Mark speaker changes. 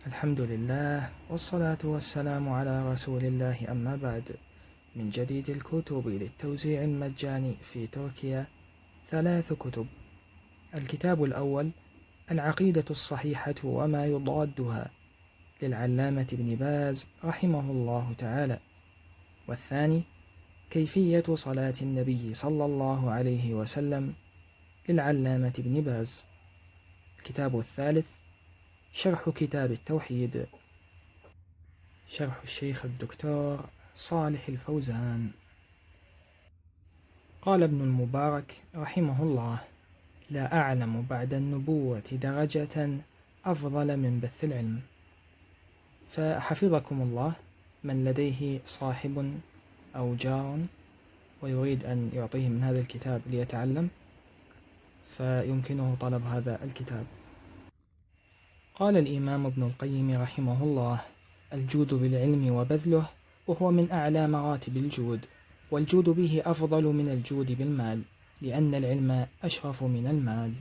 Speaker 1: الحمد لله والصلاة والسلام على رسول الله، أما بعد. من جديد الكتب للتوزيع المجاني في تركيا 3 كتب. الكتاب الأول: العقيدة الصحيحة وما يضادها، للعلامة ابن باز رحمه الله تعالى. والثاني: كيفية صلاة النبي صلى الله عليه وسلم، للعلامة ابن باز. الكتاب الثالث: شرح كتاب التوحيد، شرح الشيخ الدكتور صالح الفوزان. قال ابن المبارك رحمه الله: لا أعلم بعد النبوة درجة أفضل من بث العلم. فحفظكم الله، من لديه صاحب أو جار ويريد أن يعطيه من هذا الكتاب ليتعلم، فيمكنه طلب هذا الكتاب. قال الإمام ابن القيم رحمه الله: الجود بالعلم وبذله، وهو من أعلى مراتب الجود، والجود به أفضل من الجود بالمال، لأن العلم أشرف من المال.